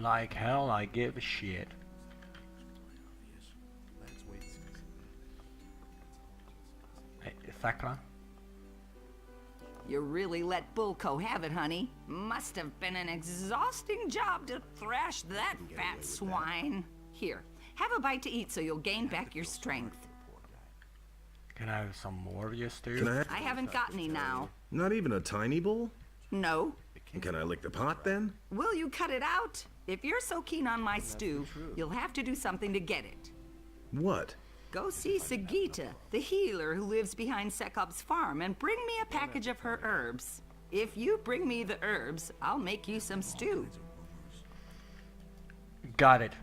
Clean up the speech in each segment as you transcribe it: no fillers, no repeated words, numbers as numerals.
like hell I give a shit. Hey, Thekla? You really let Bulko have it, honey. Must have been an exhausting job to thrash that fat swine. Here, have a bite to eat so you'll gain back your strength. Can I have some more of your stew? Can I? I haven't got any now. Not even a tiny bowl? No. Can I lick the pot then? Will you cut it out? If you're so keen on my stew, you'll have to do something to get it. What? Go see Sagita, the healer who lives behind Sekob's farm, and bring me a package of her herbs. If you bring me the herbs, I'll make you some stew. Got it.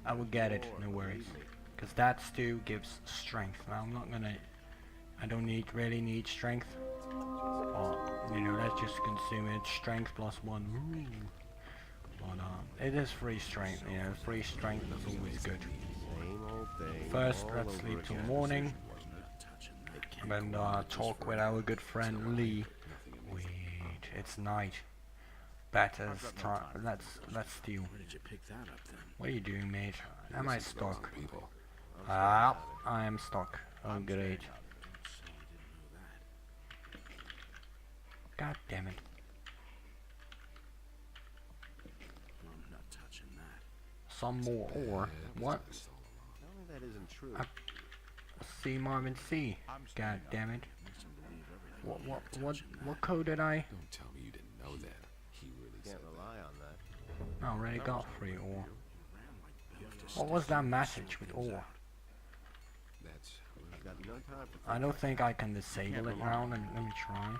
I will get it, no worries. Because that stew gives strength. Now I'm not gonna... I don't really need strength. Well, you know, let's just consume it. Strength plus 1. Ooh. But it is free strength, you know. Free strength is always good. First, let's sleep till morning. And then talk with our good friend Lee. Wait, it's night. Better's time. Let's steal. What are you doing, mate? Am I stuck? Ah, I am stuck. Oh, great. God damn it. Some more ore. What? C Marvin C. God damn it. What code did I? Don't tell me you didn't know that. He really can't rely on that. I already got 3 ore. What was that message with ore? I don't think I can disable it now. Let me try.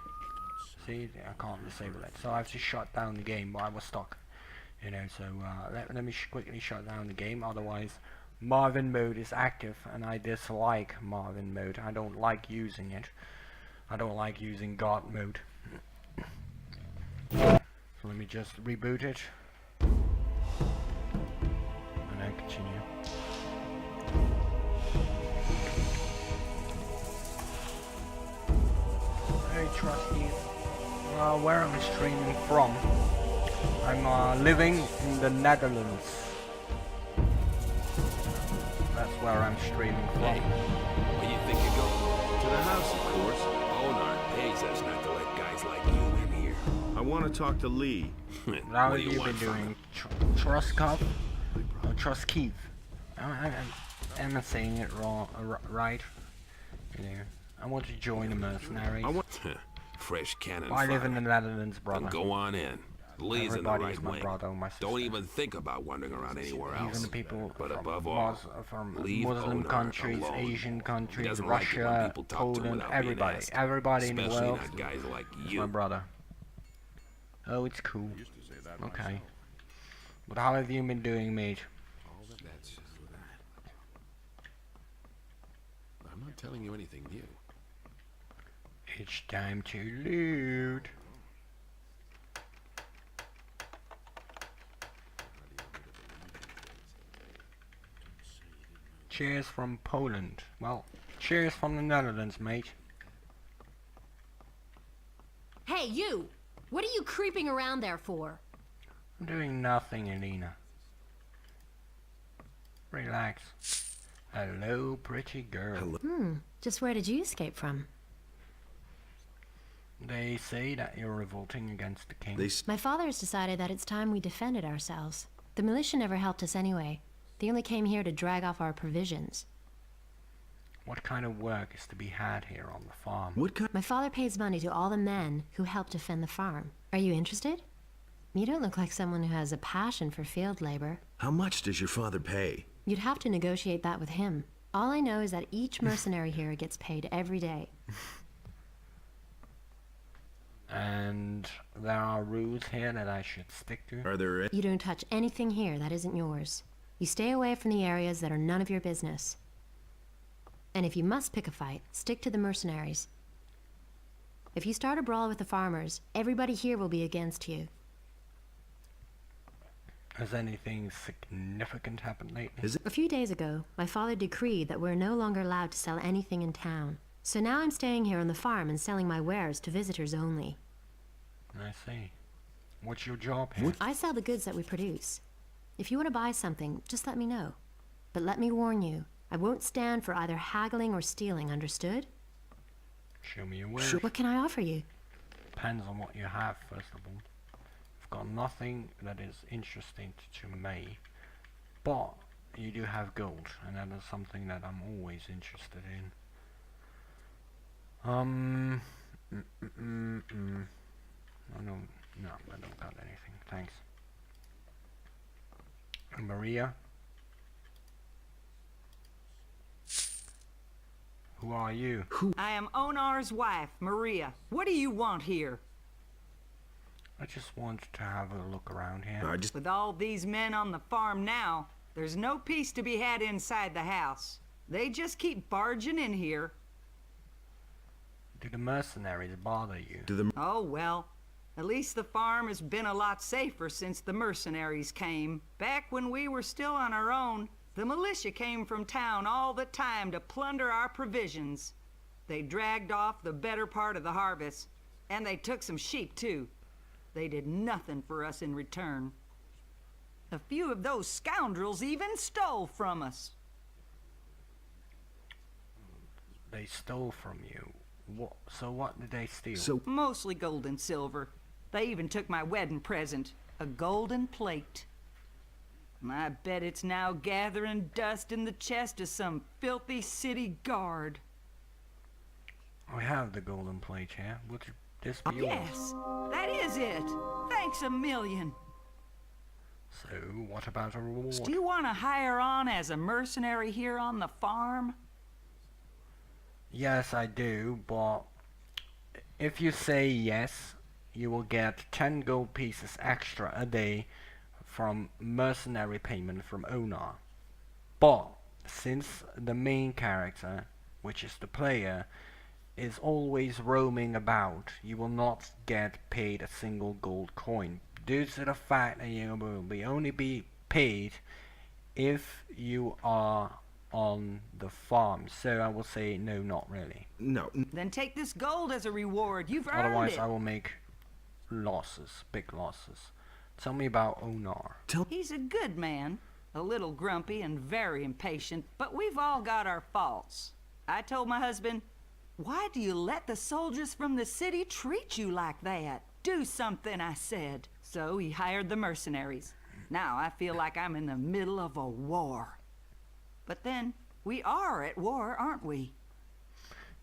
See, I can't disable it. So I have to shut down the game, but I was stuck. You know, so let me quickly shut down the game. Otherwise, Marvin mode is active, and I dislike Marvin mode. I don't like using it. I don't like using God mode. So let me just reboot it. And then continue. Hey trustees. Where I'm streaming from. I'm living in the Netherlands. That's where I'm streaming from. Hey, where you think you're going? To the house, of course. Onar pays us not to let guys like you in here. I want to talk to Lee. How What have do you want been from doing? him? Troskov? Or Troskiv? I'm not saying it wrong, right. You know, I want to join the Mercenary. Fresh cannon I live fodder. in the Netherlands, brother. Then go on in. Lee's in the Everybody right is my wing. brother, my sister. Don't even think about wandering around anywhere else. Even the people but from, above all, from leave Muslim Onar countries, alone. Asian He countries, doesn't like it when Russia, people talk to him Poland, without being everybody. asked. Everybody in the Especially world not guys like is you. my brother. Oh, it's cool. Okay. But how have you been doing, mate? I'm not telling you anything new. It's time to loot. Cheers from Poland. Well, cheers from the Netherlands, mate. Hey, you! What are you creeping around there for? I'm doing nothing, Elena. Relax. Hello, pretty girl. Just where did you escape from? They say that you're revolting against the king. My father has decided that it's time we defended ourselves. The militia never helped us anyway. They only came here to drag off our provisions. What kind of work is to be had here on the farm? What kind? My father pays money to all the men who help defend the farm. Are you interested? You don't look like someone who has a passion for field labor. How much does your father pay? You'd have to negotiate that with him. All I know is that each mercenary here gets paid every day. And there are rules here that I should stick to? Are there? You don't touch anything here that isn't yours. You stay away from the areas that are none of your business. And if you must pick a fight, stick to the mercenaries. If you start a brawl with the farmers, everybody here will be against you. Has anything significant happened lately? A few days ago, my father decreed that we're no longer allowed to sell anything in town. So now I'm staying here on the farm and selling my wares to visitors only. I see. What's your job here? I sell the goods that we produce. If you want to buy something, just let me know. But let me warn you, I won't stand for either haggling or stealing, understood? Show me your work. Sure. What can I offer you? Depends on what you have, first of all. I've got nothing that is interesting to me, but you do have gold, and that is something that I'm always interested in. Oh, no, I don't got anything. Thanks. Maria? Who are you? I am Onar's wife, Maria. What do you want here? I just want to have a look around here. With all these men on the farm now, there's no peace to be had inside the house. They just keep barging in here. Do the mercenaries bother you? Oh, well. At least the farm has been a lot safer since the mercenaries came. Back when we were still on our own, the militia came from town all the time to plunder our provisions. They dragged off the better part of the harvest, and they took some sheep too. They did nothing for us in return. A few of those scoundrels even stole from us. They stole from you. So what did they steal? Mostly gold and silver. They even took my wedding present, a golden plate. I bet it's now gathering dust in the chest of some filthy city guard. I have the golden plate here. Would this be yours? Yes, that is it. Thanks a million. So, what about a reward? Do you want to hire on as a mercenary here on the farm? Yes, I do, but if you say yes, you will get 10 gold pieces extra a day from mercenary payment from Onar. But since the main character, which is the player, is always roaming about, you will not get paid a single gold coin, due to the fact that you will only be paid if you are on the farm. So I will say no, not really. No. Then take this gold as a reward. You've earned Otherwise it. I will make losses, big losses. Tell me about Onar. He's a good man, a little grumpy and very impatient, but we've all got our faults. I told my husband, why do you let the soldiers from the city treat you like that? Do something, I said. So he hired the mercenaries. Now I feel like I'm in the middle of a war. But then, we are at war, aren't we?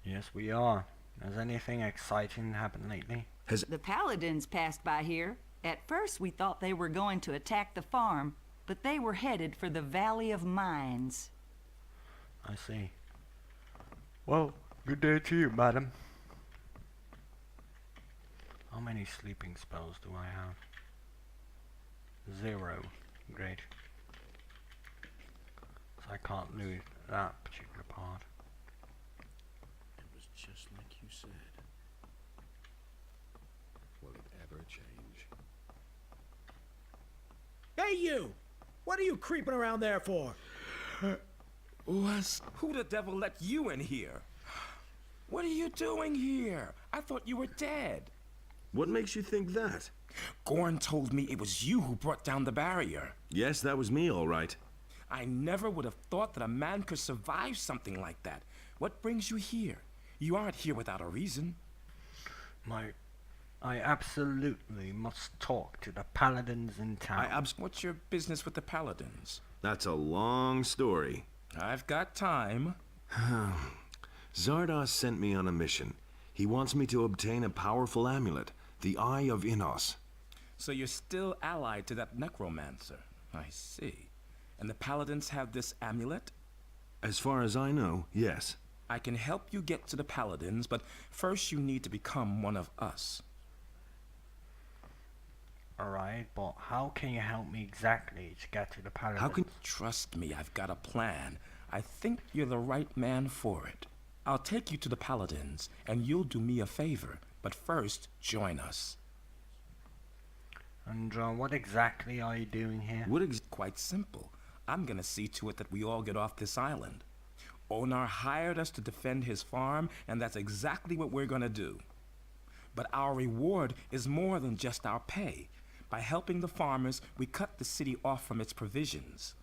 Yes, we are. Has anything exciting happened lately? The paladins passed by here. At first we thought they were going to attack the farm, but they were headed for the Valley of Mines. I see. Well, good day to you, madam. How many sleeping spells do I have? 0. Great. So I can't lose that particular part. It was just like you said. Will it ever change? Hey, you! What are you creeping around there for? Who the devil let you in here? What are you doing here? I thought you were dead. What makes you think that? Gorn told me it was you who brought down the barrier. Yes, that was me, all right. I never would have thought that a man could survive something like that. What brings you here? You aren't here without a reason. I absolutely must talk to the paladins in town. What's your business with the paladins? That's a long story. I've got time. Zardoz sent me on a mission. He wants me to obtain a powerful amulet, the Eye of Innos. So you're still allied to that necromancer. I see. And the paladins have this amulet? As far as I know, yes. I can help you get to the paladins, but first you need to become one of us. Alright, but how can you help me exactly to get to the paladins? How can... Trust me, I've got a plan. I think you're the right man for it. I'll take you to the paladins, and you'll do me a favor. But first, join us. And what exactly are you doing here? Quite simple. I'm gonna see to it that we all get off this island. Onar hired us to defend his farm, and that's exactly what we're gonna do. But our reward is more than just our pay. By helping the farmers, we cut the city off from its provisions.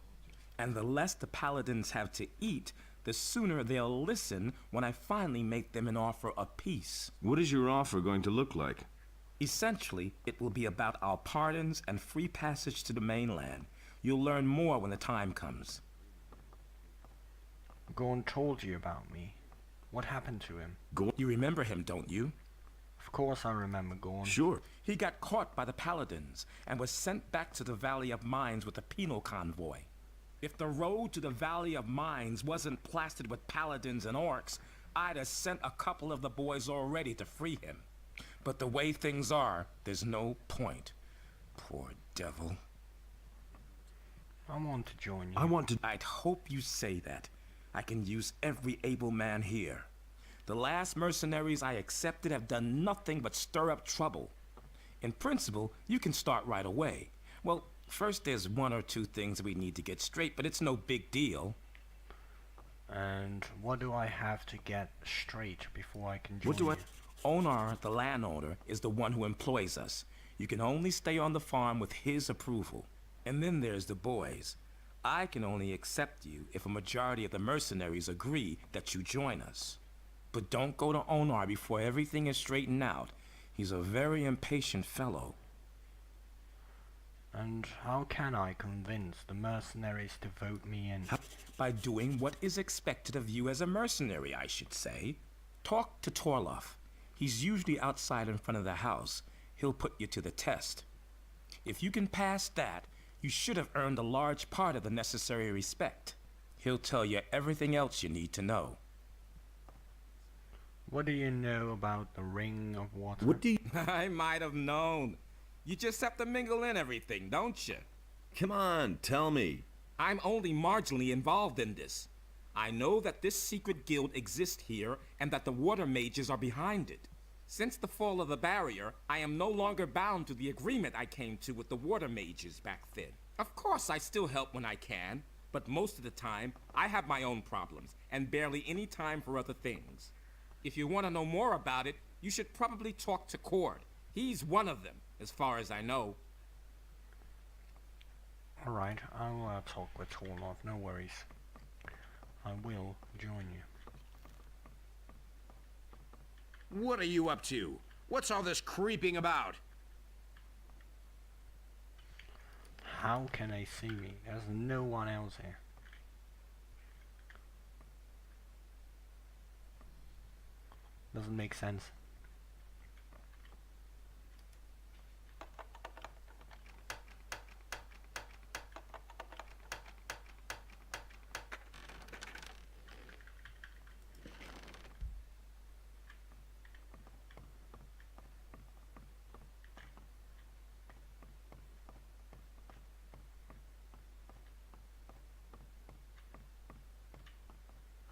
And the less the paladins have to eat, the sooner they'll listen when I finally make them an offer of peace. What is your offer going to look like? Essentially, it will be about our pardons and free passage to the mainland. You'll learn more when the time comes. Gorn told you about me. What happened to him? You remember him, don't you? Of course I remember Gorn. Sure. He got caught by the paladins and was sent back to the Valley of Mines with a penal convoy. If the road to the Valley of Mines wasn't plastered with paladins and orcs, I'd have sent a couple of the boys already to free him. But the way things are, there's no point. Poor devil. I want to join you. I want to... I'd hope you say that. I can use every able man here. The last mercenaries I accepted have done nothing but stir up trouble. In principle, you can start right away. Well, first there's one or two things we need to get straight, but it's no big deal. And what do I have to get straight before I can join What do you? Onar, the landowner, is the one who employs us. You can only stay on the farm with his approval. And then there's the boys. I can only accept you if a majority of the mercenaries agree that you join us. But don't go to Onar before everything is straightened out. He's a very impatient fellow. And how can I convince the mercenaries to vote me in? By doing what is expected of you as a mercenary, I should say. Talk to Torlof. He's usually outside in front of the house. He'll put you to the test. If you can pass that, you should have earned a large part of the necessary respect. He'll tell you everything else you need to know. What do you know about the Ring of Water? What do you... I might have known. You just have to mingle in everything, don't you? Come on, tell me. I'm only marginally involved in this. I know that this secret guild exists here and that the water mages are behind it. Since the fall of the barrier, I am no longer bound to the agreement I came to with the water mages back then. Of course, I still help when I can, but most of the time, I have my own problems and barely any time for other things. If you want to know more about it, you should probably talk to Cord. He's one of them, as far as I know. Alright, I'll talk with Torlof, no worries. I will join you. What are you up to? What's all this creeping about? How can they see me? There's no one else here. Doesn't make sense.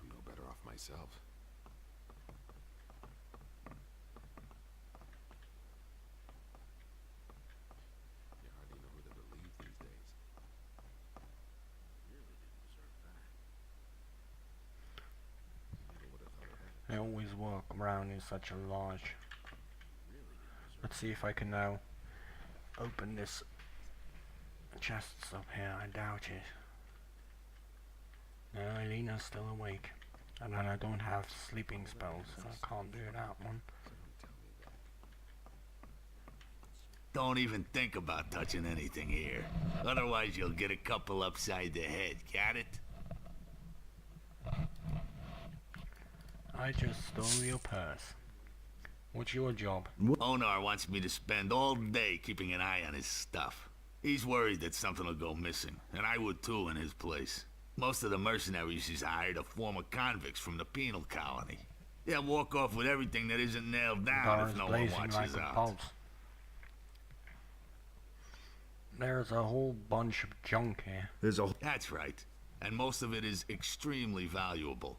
I'm no better off myself. You hardly know who to believe these days. Really didn't deserve that. Never would have thought of that. I always walk around in such a large... Let's see if I can now open this chests up here. I doubt it. No, Elena's still awake. And then I don't have sleeping spells, so I can't do that one. Don't even think about touching anything here. Otherwise, you'll get a couple upside the head. Got it? I just stole your purse. What's your job? Onar wants me to spend all day keeping an eye on his stuff. He's worried that something will go missing, and I would too in his place. Most of the mercenaries he's hired are former convicts from the penal colony. They'll walk off with everything that isn't nailed down Guards if no one blazing watches like a out. pulse. There's a whole bunch of junk here. That's right. And most of it is extremely valuable.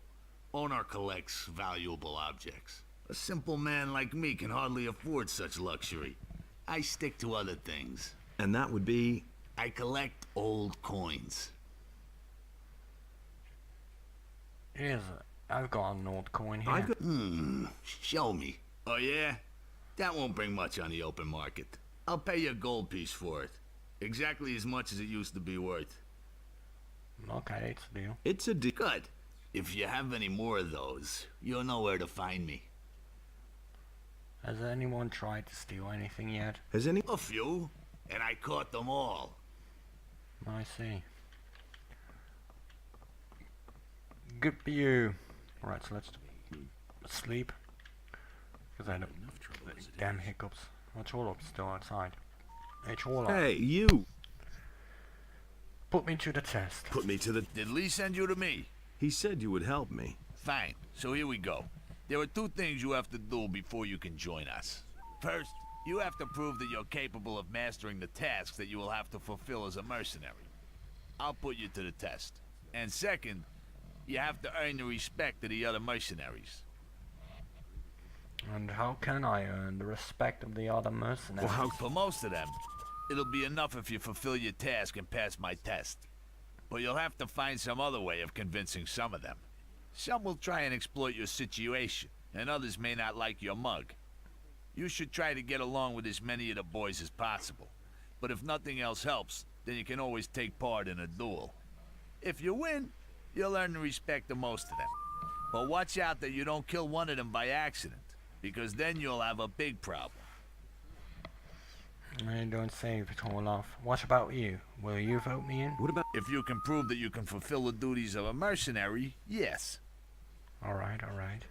Onar collects valuable objects. A simple man like me can hardly afford such luxury. I stick to other things. And that would be... I collect old coins. I've got an old coin here. Show me. Oh yeah? That won't bring much on the open market. I'll pay you a gold piece for it. Exactly as much as it used to be worth. Okay, it's a deal. It's a deal. Good. If you have any more of those, you'll know where to find me. Has anyone tried to steal anything yet? Has any... A few, and I caught them all. I see. Good for you. Alright, so let's sleep. Because I had damn hiccups. Oh, Torlof's still outside. Hey, Torlof. Hey, you! Put me to the test. Put me to the... Did Lee send you to me? He said you would help me. Fine. So here we go. There are two things you have to do before you can join us. First, you have to prove that you're capable of mastering the tasks that you will have to fulfill as a mercenary. I'll put you to the test. And second, you have to earn the respect of the other mercenaries. And how can I earn the respect of the other mercenaries? Well, For most of them, it'll be enough if you fulfill your task and pass my test. But you'll have to find some other way of convincing some of them. Some will try and exploit your situation, and others may not like your mug. You should try to get along with as many of the boys as possible. But if nothing else helps, then you can always take part in a duel. If you win, you'll earn the respect of most of them. But watch out that you don't kill one of them by accident, because then you'll have a big problem. I don't say it all off. What about you? Will you vote me in? What about... If you can prove that you can fulfill the duties of a mercenary, yes. Alright, alright.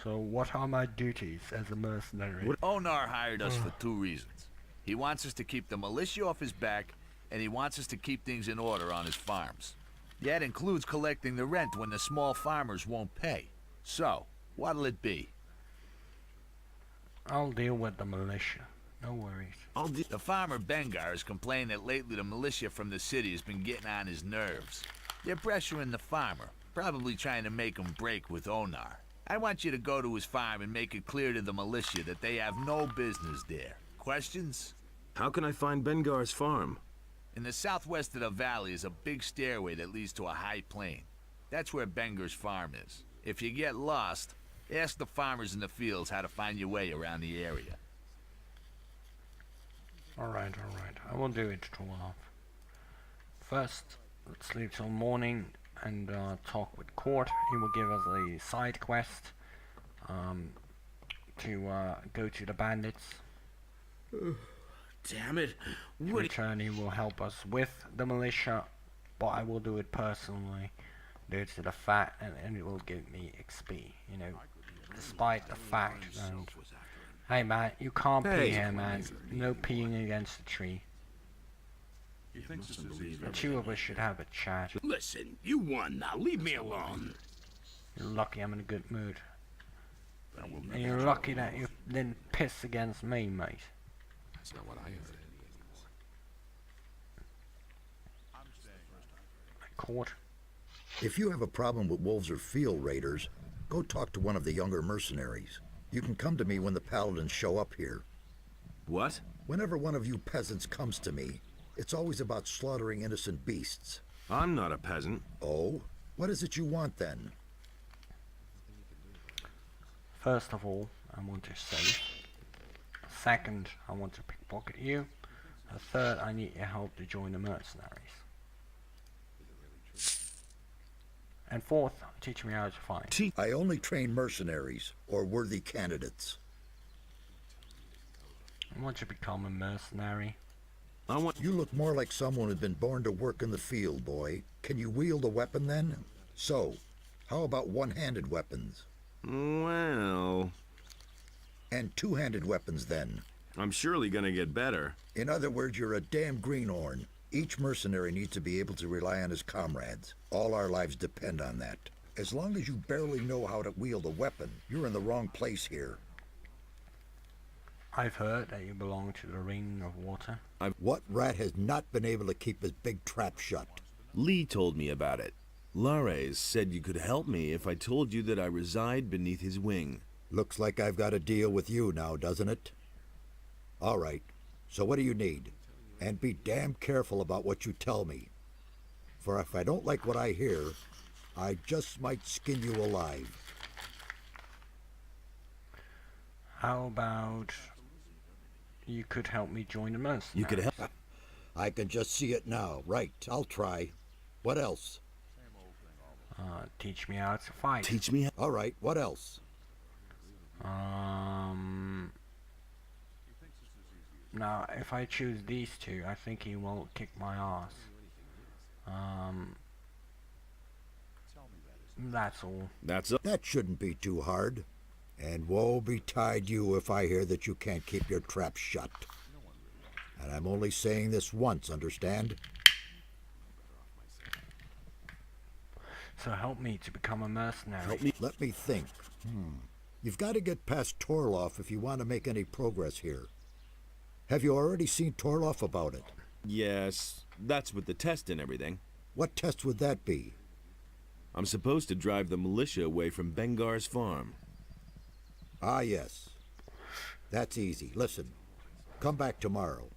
So what are my duties as a mercenary? Onar hired us for two reasons. He wants us to keep the militia off his back, and he wants us to keep things in order on his farms. That includes collecting the rent when the small farmers won't pay. So, what'll it be? I'll deal with the militia. No worries. The farmer Bengar has complained that lately the militia from the city has been getting on his nerves. They're pressuring the farmer, probably trying to make him break with Onar. I want you to go to his farm and make it clear to the militia that they have no business there. Questions? How can I find Bengar's farm? In the southwest of the valley is a big stairway that leads to a high plain. That's where Bengar's farm is. If you get lost, ask the farmers in the fields how to find your way around the area. Alright, alright. I will do it, Torlof. First, let's sleep till morning and talk with Court. He will give us a side quest to go to the bandits. Damn it. In return, he will help us with the militia, but I will do it personally due to the fact, and it will give me XP, you know, despite the fact. And hey man, you can't pee here, man. No peeing against the tree. The two of us should have a chat. Listen, you won now. Leave me alone. You're lucky I'm in a good mood. And you're lucky that you didn't piss against me, mate. That's not what I heard. Court. If you have a problem with wolves or field raiders, go talk to one of the younger mercenaries. You can come to me when the paladins show up here. What? Whenever one of you peasants comes to me, it's always about slaughtering innocent beasts. I'm not a peasant. Oh? What is it you want then? First of all, I want to save. Second, I want to pickpocket you. Third, I need your help to join the mercenaries. And fourth, teach me how to fight. I only train mercenaries, or worthy candidates. I want to become a mercenary. You look more like someone who's been born to work in the field, boy. Can you wield a weapon then? So, how about one-handed weapons? Well... And two-handed weapons then? I'm surely gonna get better. In other words, you're a damn greenhorn. Each mercenary needs to be able to rely on his comrades. All our lives depend on that. As long as you barely know how to wield a weapon, you're in the wrong place here. I've heard that you belong to the Ring of Water. What rat has not been able to keep his big trap shut? Lee told me about it. Lares said you could help me if I told you that I reside beneath his wing. Looks like I've got a deal with you now, doesn't it? All right. So what do you need? And be damn careful about what you tell me. For if I don't like what I hear, I just might skin you alive. How about you could help me join the Mercenaries. You could help. I can just see it now. Right, I'll try. What else? Teach me how to fight. Teach me. All right, what else? Now, if I choose these two, I think he won't kick my ass. That's all. That shouldn't be too hard. And woe betide you if I hear that you can't keep your trap shut. And I'm only saying this once, understand? So help me to become a mercenary. Let me think. You've got to get past Torlof if you want to make any progress here. Have you already seen Torlof about it? Yes, that's with the test and everything. What test would that be? I'm supposed to drive the militia away from Bengar's farm. Ah, yes. That's easy. Listen, come back tomorrow.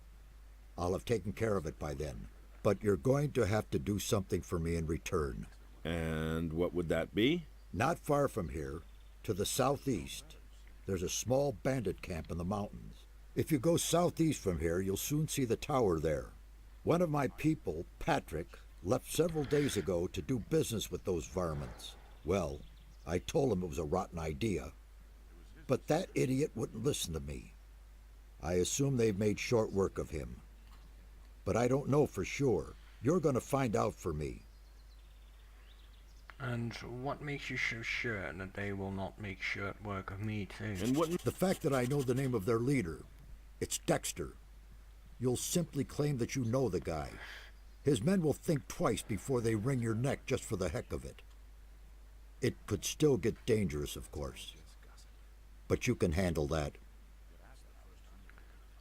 I'll have taken care of it by then. But you're going to have to do something for me in return. And what would that be? Not far from here, to the southeast, there's a small bandit camp in the mountains. If you go southeast from here, you'll soon see the tower there. One of my people, Patrick, left several days ago to do business with those varmints. Well, I told him it was a rotten idea. But that idiot wouldn't listen to me. I assume they've made short work of him. But I don't know for sure. You're going to find out for me. And what makes you so sure that they will not make short work of me too? And what? The fact that I know the name of their leader. It's Dexter. You'll simply claim that you know the guy. His men will think twice before they wring your neck just for the heck of it. It could still get dangerous, of course. But you can handle that.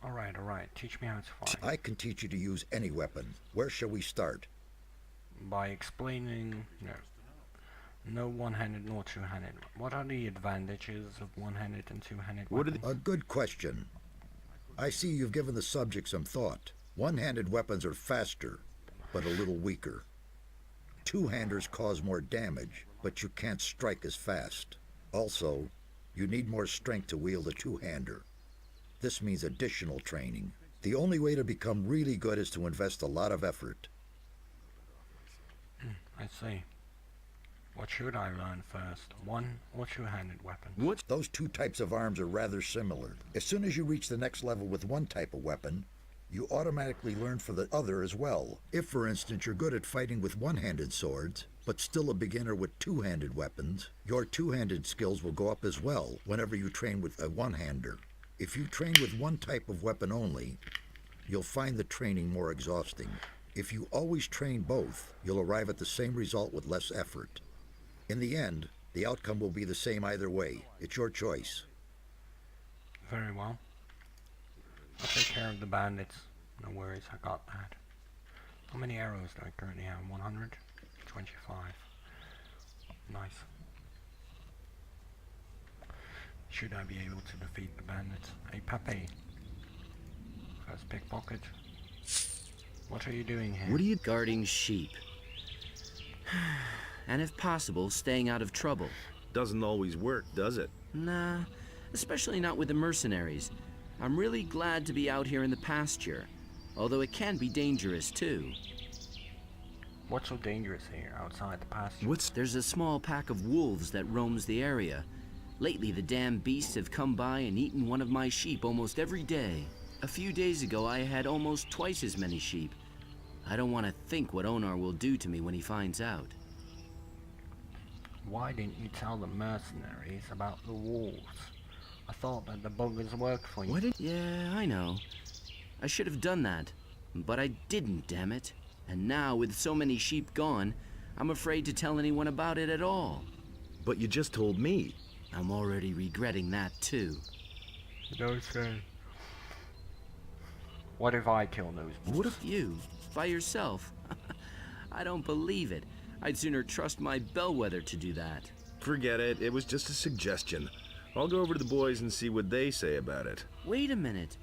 Alright. Teach me how to fight. I can teach you to use any weapon. Where shall we start? By explaining, no one-handed nor two-handed. What are the advantages of one-handed and two-handed weapons? A good question. I see you've given the subject some thought. One-handed weapons are faster, but a little weaker. Two-handers cause more damage, but you can't strike as fast. Also, you need more strength to wield a two-hander. This means additional training. The only way to become really good is to invest a lot of effort. I see. What should I learn first? One or two-handed weapon? What? Those two types of arms are rather similar. As soon as you reach the next level with one type of weapon, you automatically learn for the other as well. If, for instance, you're good at fighting with one-handed swords, but still a beginner with two-handed weapons, your two-handed skills will go up as well whenever you train with a one-hander. If you train with one type of weapon only, you'll find the training more exhausting. If you always train both, you'll arrive at the same result with less effort. In the end, the outcome will be the same either way. It's your choice. Very well. I'll take care of the bandits. No worries, I got that. How many arrows do I currently have? 100? 25. Nice. Should I be able to defeat the bandits? Hey Pepe. First pickpocket. What are you doing here? What are you guarding sheep? And if possible, staying out of trouble. Doesn't always work, does it? Nah, especially not with the mercenaries. I'm really glad to be out here in the pasture, although it can be dangerous too. What's so dangerous here outside the pasture? There's a small pack of wolves that roams the area. Lately, the damn beasts have come by and eaten one of my sheep almost every day. A few days ago, I had almost twice as many sheep. I don't want to think what Onar will do to me when he finds out. Why didn't you tell the mercenaries about the wolves? I thought that the buggers worked for you. Yeah, I know. I should have done that, but I didn't, damn it. And now, with so many sheep gone, I'm afraid to tell anyone about it at all. But you just told me. I'm already regretting that, too. Don't say. What if I kill those wolves? What if you? By yourself? I don't believe it. I'd sooner trust my bellwether to do that. Forget it. It was just a suggestion. I'll go over to the boys and see what they say about it. Wait a minute.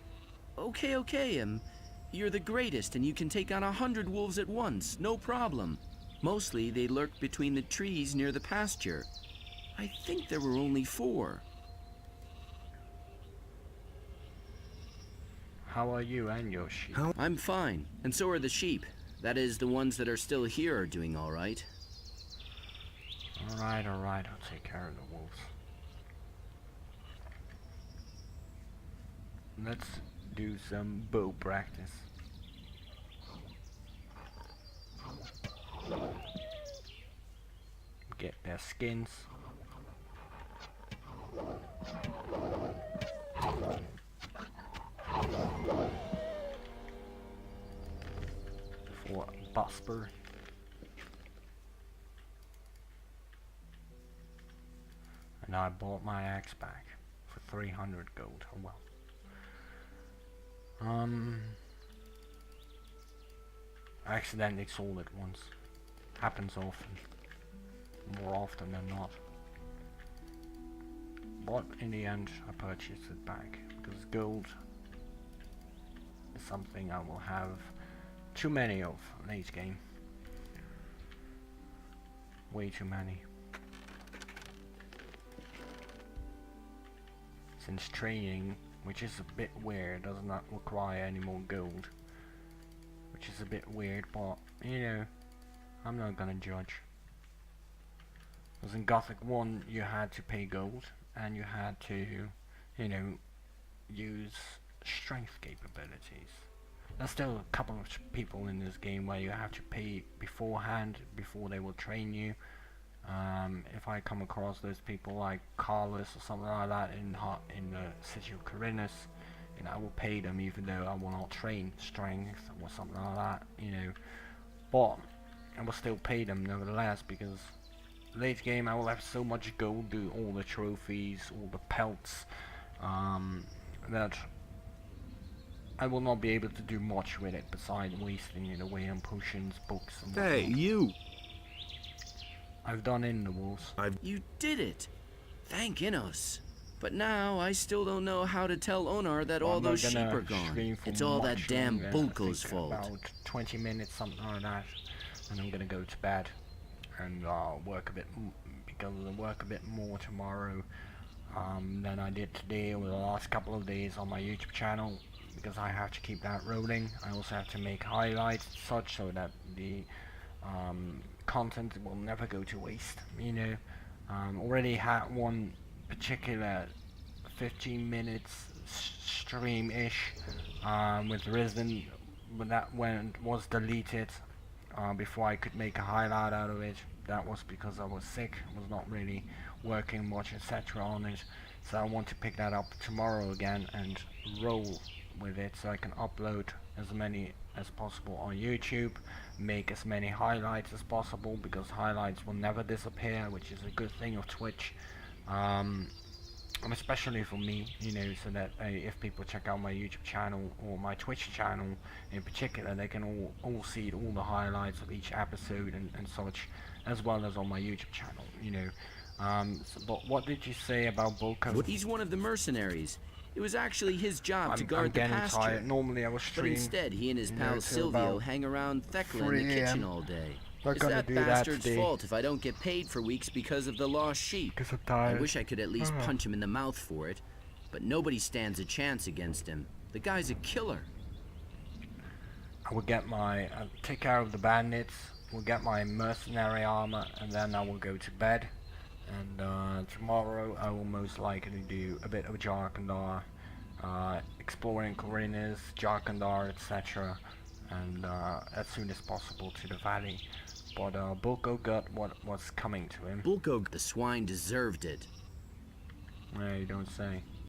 Okay, you're the greatest and you can take on 100 wolves at once, no problem. Mostly they lurk between the trees near the pasture. I think there were only 4. How are you and your sheep? I'm fine, and so are the sheep. That is, the ones that are still here are doing all right. Alright, I'll take care of the wolves. Let's do some bow practice. Get their skins. For Bosper. And I bought my axe back for 300 gold. Oh well. I accidentally sold it once. Happens often. More often than not. But in the end I purchased it back because gold is something I will have too many of late game. Way too many. Since training, which is a bit weird, does not require any more gold. Which is a bit weird, but you know, I'm not gonna judge. Because in Gothic 1 you had to pay gold and you had to, you know, use strength capabilities. There's still a couple of people in this game where you have to pay beforehand before they will train you. If I come across those people like Carlos or something like that in the city of Khorinis, you know, I will pay them even though I will not train strength or something like that, you know. But I will still pay them nevertheless because late game I will have so much gold, do all the trophies, all the pelts, that I will not be able to do much with it besides wasting it away on potions, books, and whatnot. Hey, you! I've done in the wolves. You did it! Thank Innos. But now I still don't know how to tell Onar that all those sheep are gone. It's all that damn Bulko's fault. About 20 minutes, something like that, and I'm gonna go to bed and work a bit because I'll work a bit more tomorrow than I did today or the last couple of days on my YouTube channel because I have to keep that rolling. I also have to make highlights and such so that the content will never go to waste, you know. Already had one particular 15 minutes stream-ish with Risen, but that was deleted before I could make a highlight out of it. That was because I was sick, was not really working much, etc. on it. So I want to pick that up tomorrow again and roll with it so I can upload as many as possible on YouTube, make as many highlights as possible because highlights will never disappear, which is a good thing of Twitch, and especially for me, you know, so that if people check out my YouTube channel or my Twitch channel in particular, they can all see all the highlights of each episode and such, as well as on my YouTube channel, you know. But what did you say about Bulko? He's one of the mercenaries. It was actually his job to guard the pasture. Tired. Normally I was but instead, he and his pal Silvio hang around Thekla in the kitchen all day. It's that bastard's fault if I don't get paid for weeks because of the lost sheep. I wish I could at least punch him in the mouth for it, but nobody stands a chance against him. The guy's a killer. I will get my take care of the bandits. We'll get my mercenary armor, and then I will go to bed. And tomorrow I will most likely do a bit of Jarkandar, exploring Khorinis, Jarkandar, etc. And as soon as possible to the valley. But Bulko got what was coming to him. Bulko, the swine deserved it. Yeah, you don't say.